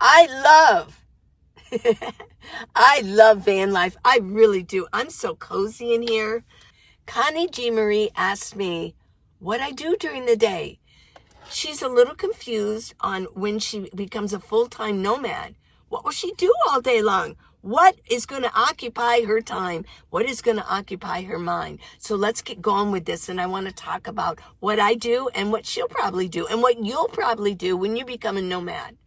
I love van life. I really do. I'm so cozy in here. Connie G Marie asked me what I do during the day. She's a little confused on when she becomes a full-time nomad. What will she do all day long? What is going to occupy her time? What is going to occupy her mind? So let's get going with this. And I want to talk about what I do and what she'll probably do and what you'll probably do when you become a nomad.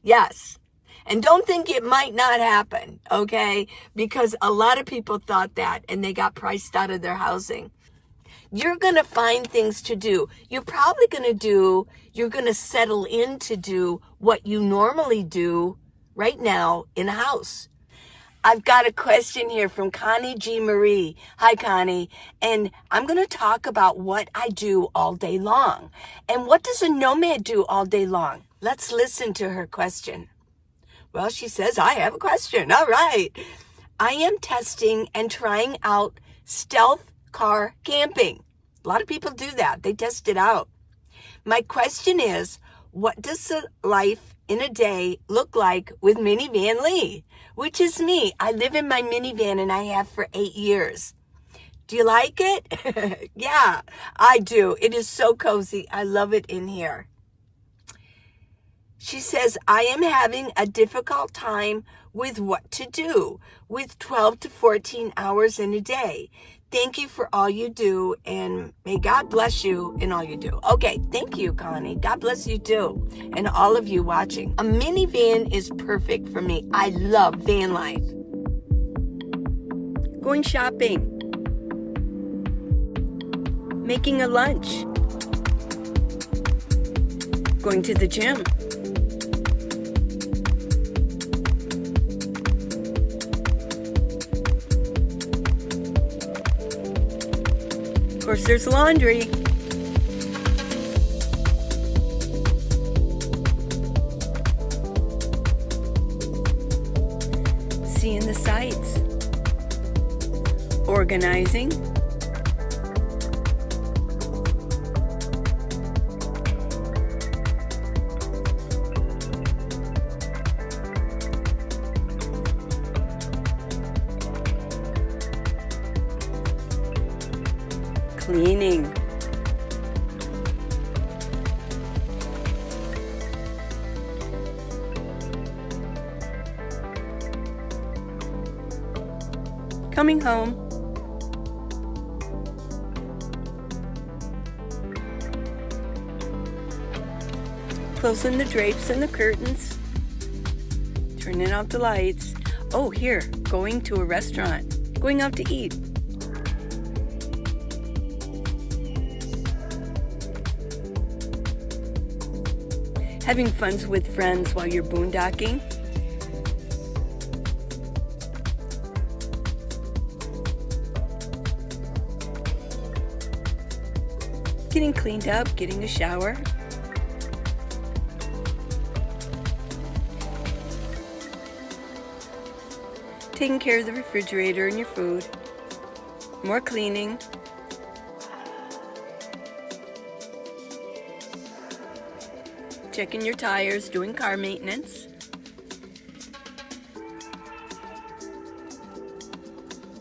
Yes. And don't think it might not happen, okay? Because a lot of people thought that and they got priced out of their housing. You're going to find things to do. You're going to settle in to do what you normally do right now in a house. I've got a question here from Connie G Marie. Hi, Connie. And I'm going to talk about what I do all day long. And what does a nomad do all day long? Let's listen to her question. Well, she says, I have a question. All right. I am testing and trying out stealth car camping. A lot of people do that. They test it out. My question is, what does the life in a day look like with Minivan Lee, which is me? I live in my minivan and I have for 8 years. Do you like it? Yeah, I do. It is so cozy. I love it in here. She says, I am having a difficult time with what to do with 12 to 14 hours in a day. Thank you for all you do, and may God bless you in all you do. Okay, thank you, Connie. God bless you too, and all of you watching. A minivan is perfect for me. I love van life. Going shopping. Making a lunch. Going to the gym. Of course, there's laundry. Seeing the sights. Organizing. Cleaning. Coming home. Closing the drapes and the curtains. Turning out the lights. Oh, here, going to a restaurant. Going out to eat. Having fun with friends while you're boondocking. Getting cleaned up, getting a shower. Taking care of the refrigerator and your food. More cleaning. Checking your tires, doing car maintenance.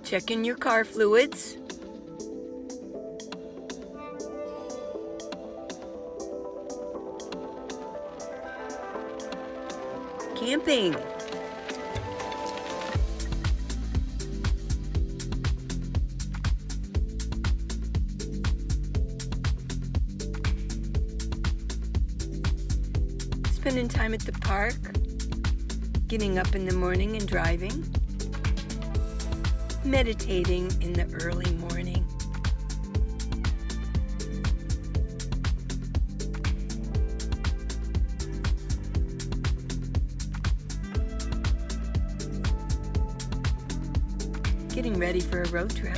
Checking your car fluids. Camping. Spending time at the park, getting up in the morning and driving, meditating in the early morning, getting ready for a road trip.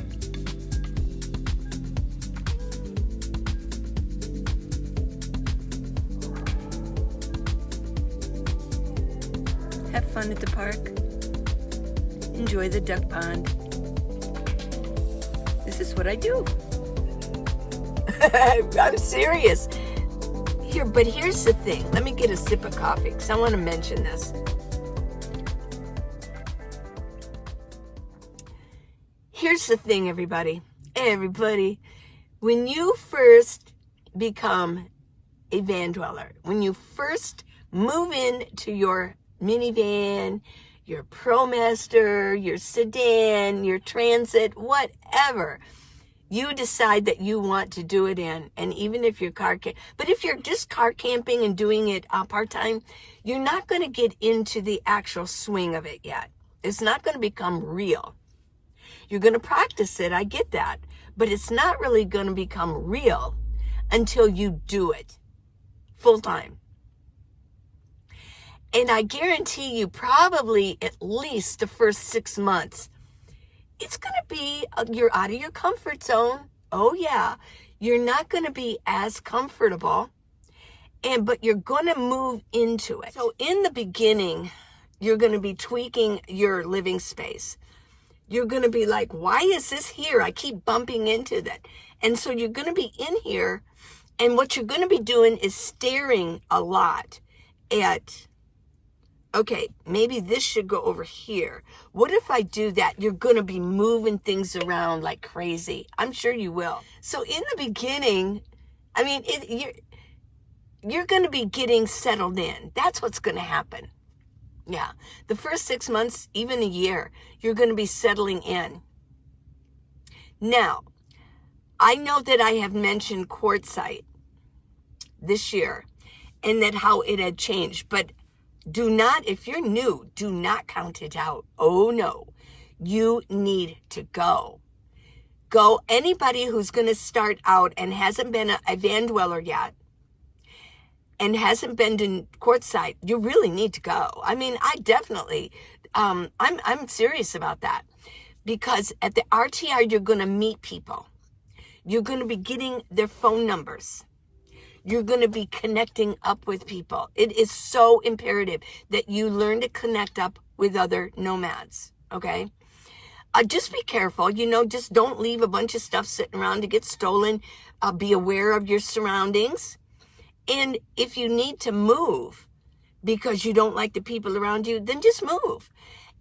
Have fun at the park. Enjoy the duck pond. This is what I do. I'm serious. But here's the thing. Let me get a sip of coffee because I want to mention this. Here's the thing, everybody. Everybody, when you first become a van dweller, when you first move into your minivan, your ProMaster, your sedan, your Transit, whatever, you decide that you want to do it in. And even if you're but if you're just car camping and doing it part-time, you're not going to get into the actual swing of it yet. It's not going to become real. You're going to practice it, I get that, but it's not really going to become real until you do it full-time. And I guarantee you probably at least the first 6 months, it's going to be, you're out of your comfort zone. Oh yeah, you're not going to be as comfortable, but you're going to move into it. So in the beginning, you're going to be tweaking your living space. You're going to be like, why is this here? I keep bumping into that. And so you're going to be in here, and what you're going to be doing is staring a lot at, okay, maybe this should go over here. What if I do that? You're going to be moving things around like crazy. I'm sure you will. So in the beginning, I mean, you're going to be getting settled in. That's what's going to happen. Yeah. The first 6 months, even a year, you're going to be settling in. Now, I know that I have mentioned Quartzsite this year and that how it had changed, but do not, if you're new, do not count it out. Oh no, you need to go. Go. Anybody who's going to start out and hasn't been a van dweller yet and hasn't been to Quartzsite, you really need to go. I mean, I definitely, I'm serious about that, because at the RTR, you're going to meet people. You're going to be getting their phone numbers. You're going to be connecting up with people. It is so imperative that you learn to connect up with other nomads, okay? Just be careful, just don't leave a bunch of stuff sitting around to get stolen. Be aware of your surroundings. And if you need to move because you don't like the people around you, then just move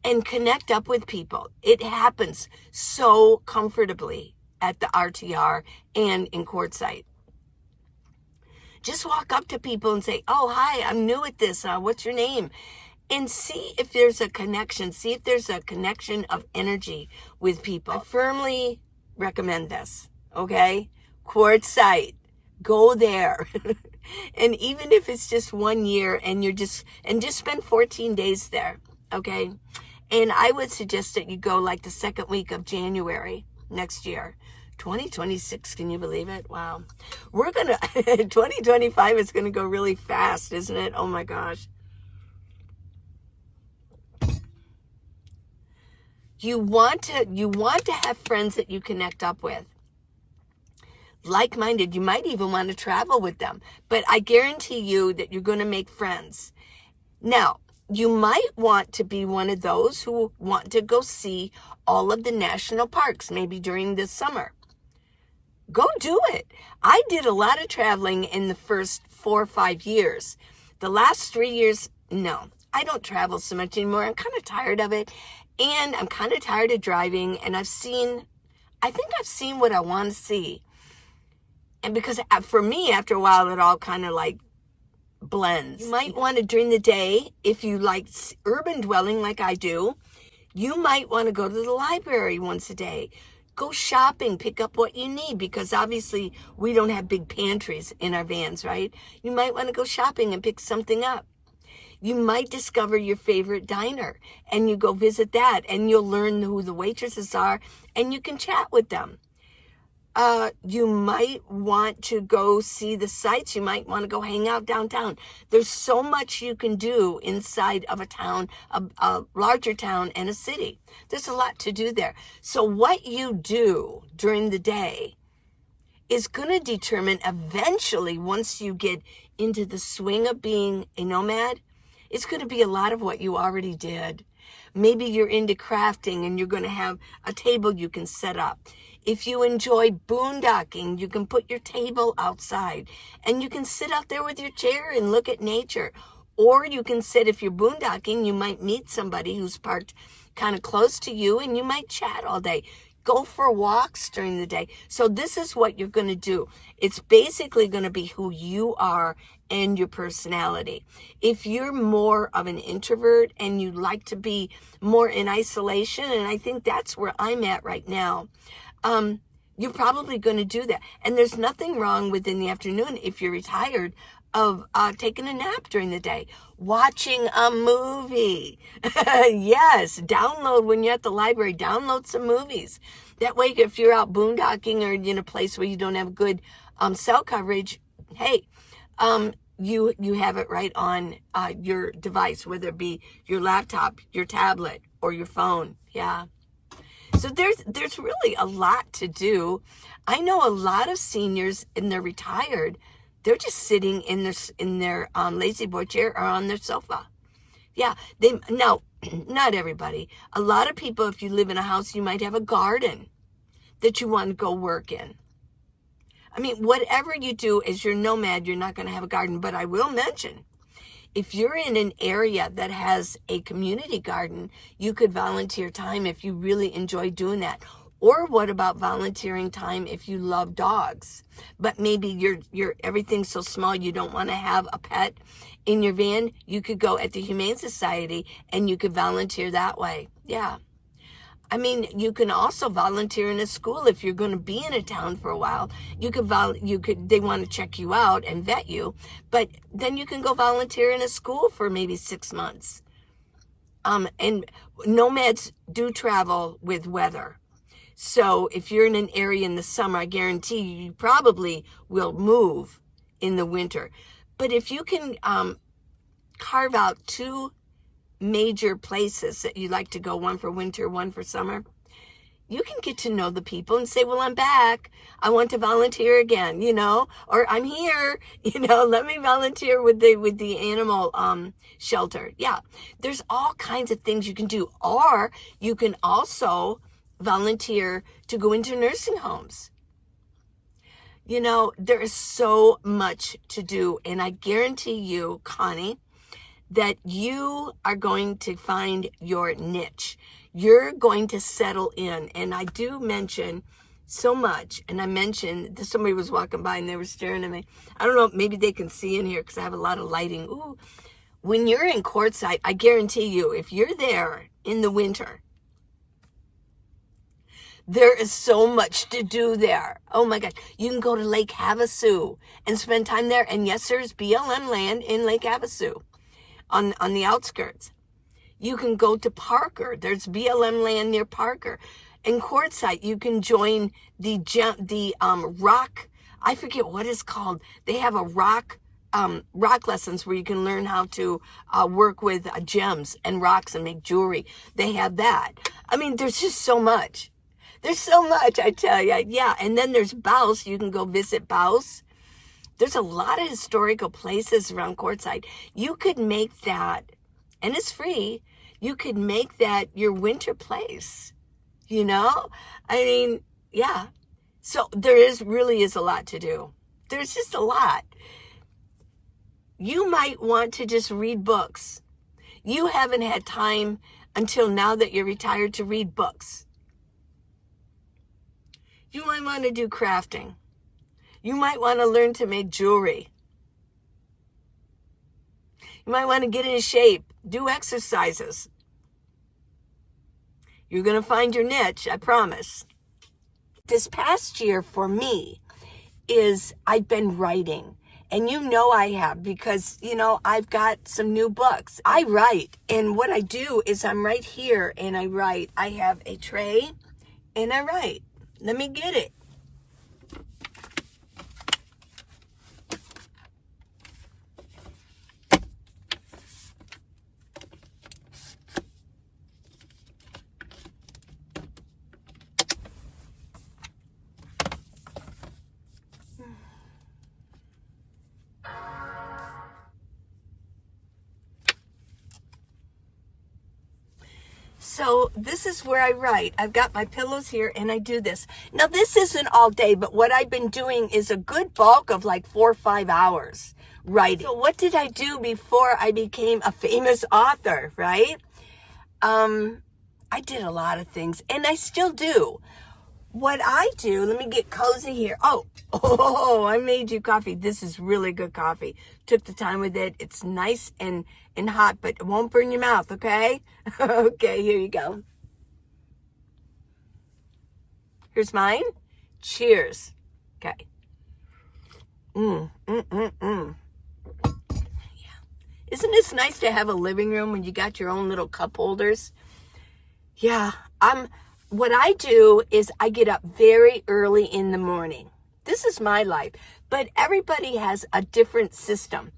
and connect up with people. It happens so comfortably at the RTR and in Quartzsite. Just walk up to people and say, oh, hi, I'm new at this. What's your name? And see if there's a connection. See if there's a connection of energy with people. I firmly recommend this, okay? Quartzsite. Go there. And even if it's just 1 year and just spend 14 days there, okay? And I would suggest that you go like the second week of January next year. 2026, can you believe it? Wow. 2025 is going to go really fast, isn't it? Oh my gosh. You want to have friends that you connect up with. Like-minded. You might even want to travel with them. But I guarantee you that you're going to make friends. Now, you might want to be one of those who want to go see all of the national parks, maybe during the summer. Go do it. I did a lot of traveling in the first 4 or 5 years. The last 3 years, no. I don't travel so much anymore. I'm kind of tired of it. And I'm kind of tired of driving. And I think I've seen what I want to see. And because for me, after a while, it all kind of like blends. You might want to, during the day, if you like urban dwelling like I do, you might want to go to the library once a day. Go shopping, pick up what you need, because obviously we don't have big pantries in our vans, right? You might want to go shopping and pick something up. You might discover your favorite diner and you go visit that, and you'll learn who the waitresses are and you can chat with them. You might want to go see the sights. You might want to go hang out downtown. There's so much you can do inside of a town, a larger town and a city. There's a lot to do there. So what you do during the day is going to determine eventually, once you get into the swing of being a nomad, it's going to be a lot of what you already did. Maybe you're into crafting and you're going to have a table you can set up. If you enjoy boondocking, you can put your table outside and you can sit out there with your chair and look at nature. Or you can sit, if you're boondocking, you might meet somebody who's parked kind of close to you and you might chat all day. Go for walks during the day. So this is what you're going to do. It's basically going to be who you are and your personality. If you're more of an introvert and you like to be more in isolation, and I think that's where I'm at right now, you're probably going to do that. And there's nothing wrong with in the afternoon, if you're retired, of taking a nap during the day, watching a movie. Yes, download when you're at the library, download some movies. That way, if you're out boondocking or in a place where you don't have good cell coverage, hey, you have it right on your device, whether it be your laptop, your tablet, or your phone. Yeah. So there's really a lot to do. I know a lot of seniors, and they're retired, they're just sitting in their lazy boy chair or on their sofa. Yeah, now, not everybody. A lot of people, if you live in a house, you might have a garden that you want to go work in. I mean, whatever you do as your nomad, you're not going to have a garden. But I will mention, if you're in an area that has a community garden, you could volunteer time if you really enjoy doing that. Or what about volunteering time if you love dogs, but maybe you're everything's so small you don't want to have a pet in your van? You could go at the Humane Society and you could volunteer that way. Yeah. I mean, you can also volunteer in a school if you're going to be in a town for a while. They want to check you out and vet you, but then you can go volunteer in a school for maybe 6 months. And nomads do travel with weather. So if you're in an area in the summer, I guarantee you probably will move in the winter. But if you can carve out 2 major places that you like to go, one for winter, one for summer, you can get to know the people and say, well, I'm back. I want to volunteer again, or I'm here, let me volunteer with the animal shelter. Yeah, there's all kinds of things you can do. Or you can also volunteer to go into nursing homes. There is so much to do. And I guarantee you, Connie, that you are going to find your niche. You're going to settle in. And I do mention so much. And I mentioned that somebody was walking by and they were staring at me. I don't know, maybe they can see in here because I have a lot of lighting. Ooh. When you're in Quartzsite, I guarantee you, if you're there in the winter, there is so much to do there. Oh my God. You can go to Lake Havasu and spend time there. And yes, there's BLM land in Lake Havasu on the outskirts. You can go to Parker. There's BLM land near Parker. In Quartzsite, you can join the rock. I forget what it's called. They have a rock lessons where you can learn how to work with gems and rocks and make jewelry. They have that. I mean, there's just so much. There's so much, I tell you. Yeah, and then there's Baus. You can go visit Baus. There's a lot of historical places around Quartzsite. You could make that, and it's free, you could make that your winter place, I mean, yeah. So really is a lot to do. There's just a lot. You might want to just read books. You haven't had time until now that you're retired to read books. You might want to do crafting. You might want to learn to make jewelry. You might want to get in shape, do exercises. You're going to find your niche, I promise. This past year for me is I've been writing. And I have because, I've got some new books. I write. And what I do is I'm right here and I write. I have a tray and I write. Let me get it. So this is where I write. I've got my pillows here and I do this. Now this isn't all day, but what I've been doing is a good bulk of like 4 or 5 hours writing. So what did I do before I became a famous author, right? I did a lot of things and I still do. What I do, let me get cozy here. Oh, I made you coffee. This is really good coffee. Took the time with it. It's nice and hot, but it won't burn your mouth, okay? Okay, here you go. Here's mine. Cheers. Okay. Yeah. Isn't this nice to have a living room when you got your own little cup holders? Yeah, what I do is I get up very early in the morning. This is my life, but everybody has a different system.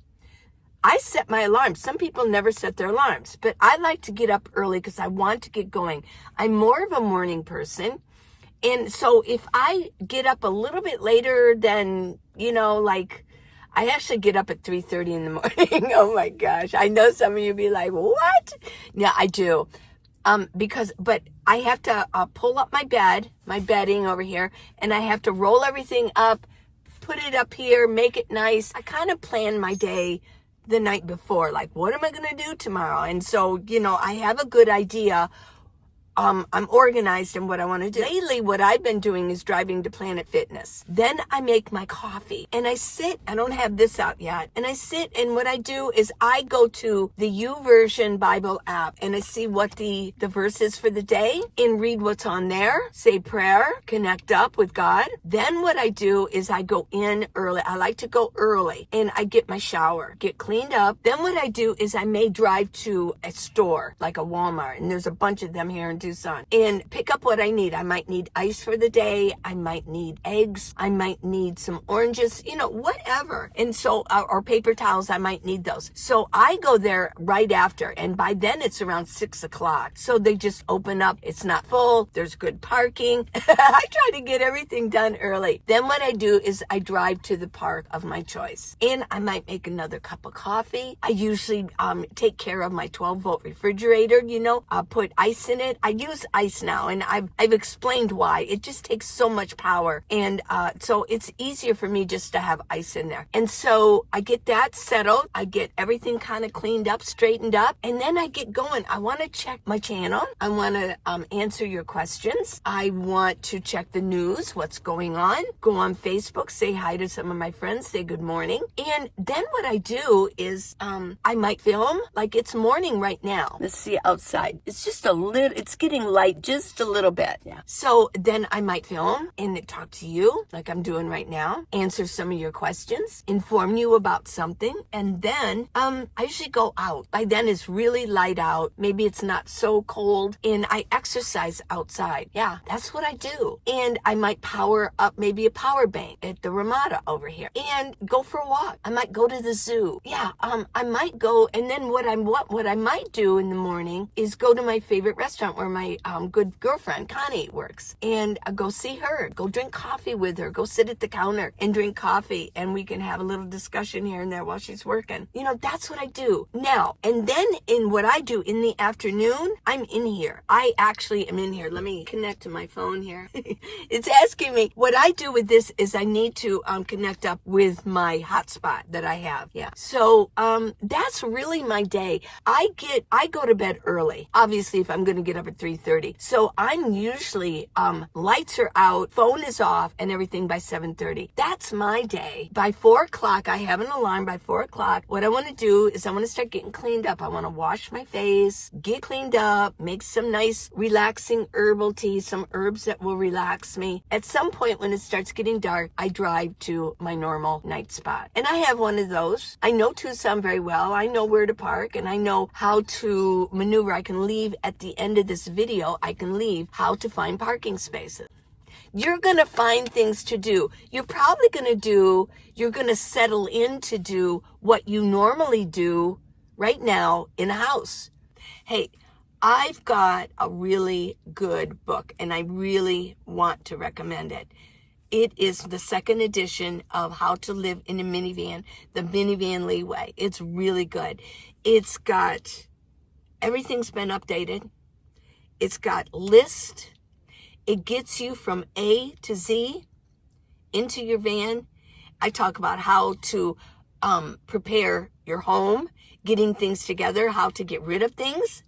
I set my alarms. Some people never set their alarms, but I like to get up early because I want to get going. I'm more of a morning person. And so if I get up a little bit later than, like I actually get up at 3:30 in the morning. Oh my gosh. I know some of you be like, what? Yeah, I do. But I have to pull up my bedding over here, and I have to roll everything up, put it up here, make it nice. I kind of plan my day the night before, like, what am I going to do tomorrow? And so, I have a good idea. I'm organized in what I want to do. Lately, what I've been doing is driving to Planet Fitness. Then I make my coffee and I sit. I don't have this out yet. And I sit, and what I do is I go to the YouVersion Bible app and I see what the verse is for the day and read what's on there, say prayer, connect up with God. Then what I do is I go in early. I like to go early and I get my shower, get cleaned up. Then what I do is I may drive to a store like a Walmart, and there's a bunch of them here in Tucson, and pick up what I need. I might need ice for the day. I might need eggs. I might need some oranges, whatever. And so, or paper towels, I might need those. So I go there right after, and by then it's around 6 o'clock. So they just open up. It's not full. There's good parking. I try to get everything done early. Then what I do is I drive to the park of my choice, and I might make another cup of coffee. I usually take care of my 12-volt refrigerator. I'll put ice in it. I use ice now, and I've explained why. It just takes so much power, and so it's easier for me just to have ice in there. And so I get that settled. I get everything kind of cleaned up, straightened up, and then I get going. I want to check my channel. I want to answer your questions. I want to check the news, what's going on. Go on Facebook, say hi to some of my friends, say good morning. And then what I do is I might film. Like, it's morning right now. Let's see outside. It's just a little, it's getting light just a little bit. Yeah. So then I might film and talk to you like I'm doing right now, answer some of your questions, inform you about something, and then I usually go out. By then it's really light out. Maybe it's not so cold, and I exercise outside. Yeah, that's what I do. And I might power up maybe a power bank at the Ramada over here and go for a walk. I might go to the zoo. Yeah, I might go, and then what I might do in the morning is go to my favorite restaurant where my good girlfriend Connie works, and go see her, go drink coffee with her, go sit at the counter and drink coffee, and we can have a little discussion here and there while she's working. That's what I do now. And then in what I do in the afternoon, I'm in here. I actually am in here. Let me connect to my phone here. It's asking me what I do with this is I need to connect up with my hotspot that I have. Yeah. So that's really my day. I go to bed early. Obviously, if I'm going to get up at 3:30. So I'm usually, lights are out, phone is off, and everything by 7:30. That's my day. By 4 o'clock, I have an alarm by 4 o'clock. What I want to do is I want to start getting cleaned up. I want to wash my face, get cleaned up, make some nice relaxing herbal tea, some herbs that will relax me. At some point when it starts getting dark, I drive to my normal night spot. And I have one of those. I know Tucson very well. I know where to park, and I know how to maneuver. I can leave at the end of this video. I can leave how to find parking spaces. You're going to find things to do. You're going to settle in to do what you normally do right now in a house. Hey, I've got a really good book, and I really want to recommend it. It is the second edition of How to Live in a Minivan, the Minivan Lee way. It's really good. It's got, everything's been updated. It's got list. It gets you from A to Z into your van. I talk about how to prepare your home, getting things together, how to get rid of things,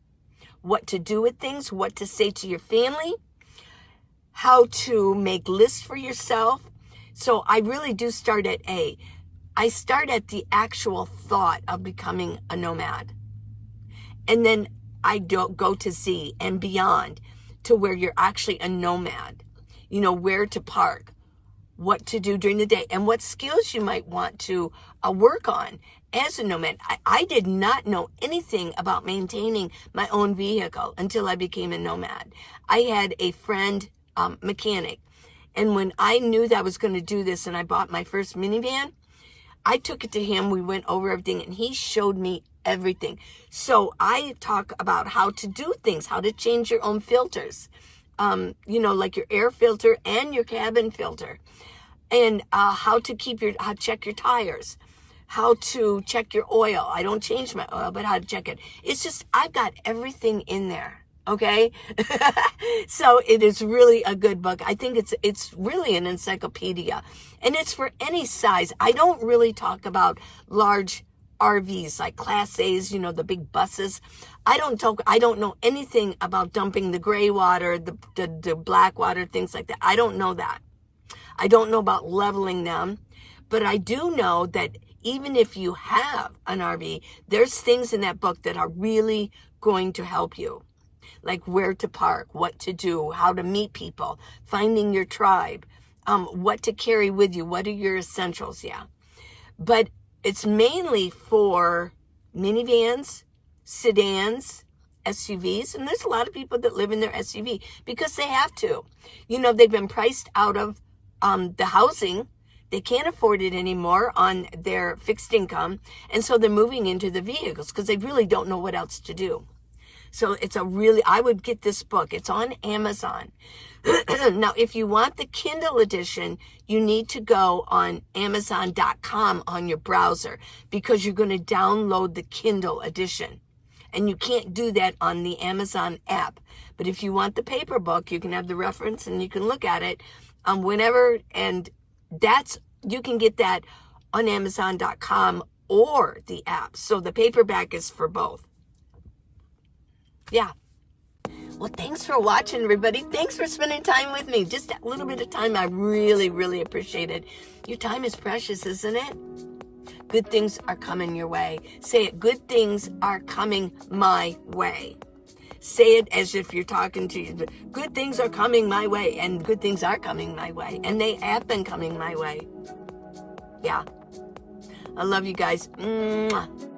what to do with things, what to say to your family, how to make lists for yourself. So I really do start at A. I start at the actual thought of becoming a nomad. And then I go to Z and beyond to where you're actually a nomad. You know, where to park, what to do during the day, and what skills you might want to work on as a nomad. I did not know anything about maintaining my own vehicle until I became a nomad. I had a friend, mechanic, and when I knew that I was going to do this and I bought my first minivan, I took it to him. We went over everything and he showed me everything. So I talk about how to do things, how to change your own filters, you know, like your air filter and your cabin filter, and how to check your tires, how to check your oil. I don't change my oil, but how to check it. It's just, I've got everything in there. Okay. So it is really a good book. I think it's really an encyclopedia, and it's for any size. I don't really talk about large RVs like Class A's, you know, the big buses. I don't know anything about dumping the gray water, the black water, things like that. I don't know that. I don't know about leveling them, but I do know that even if you have an RV, there's things in that book that are really going to help you. Like where to park, what to do, how to meet people, finding your tribe, what to carry with you, what are your essentials, yeah. But it's mainly for minivans, sedans, SUVs, and there's a lot of people that live in their SUV because they have to. You know, they've been priced out of the housing. They can't afford it anymore on their fixed income, and so they're moving into the vehicles because they really don't know what else to do. So I would get this book. It's on Amazon. Now, if you want the Kindle edition, you need to go on Amazon.com on your browser because you're going to download the Kindle edition. And you can't do that on the Amazon app. But if you want the paper book, you can have the reference and you can look at it whenever. And you can get that on Amazon.com or the app. So the paperback is for both. Yeah. Well, thanks for watching, everybody. Thanks for spending time with me. Just a little bit of time. I really, really appreciate it. Your time is precious, isn't it? Good things are coming your way. Say it. Good things are coming my way. Say it as if you're talking to you. Good things are coming my way. And good things are coming my way. And they have been coming my way. Yeah. I love you guys. Mwah.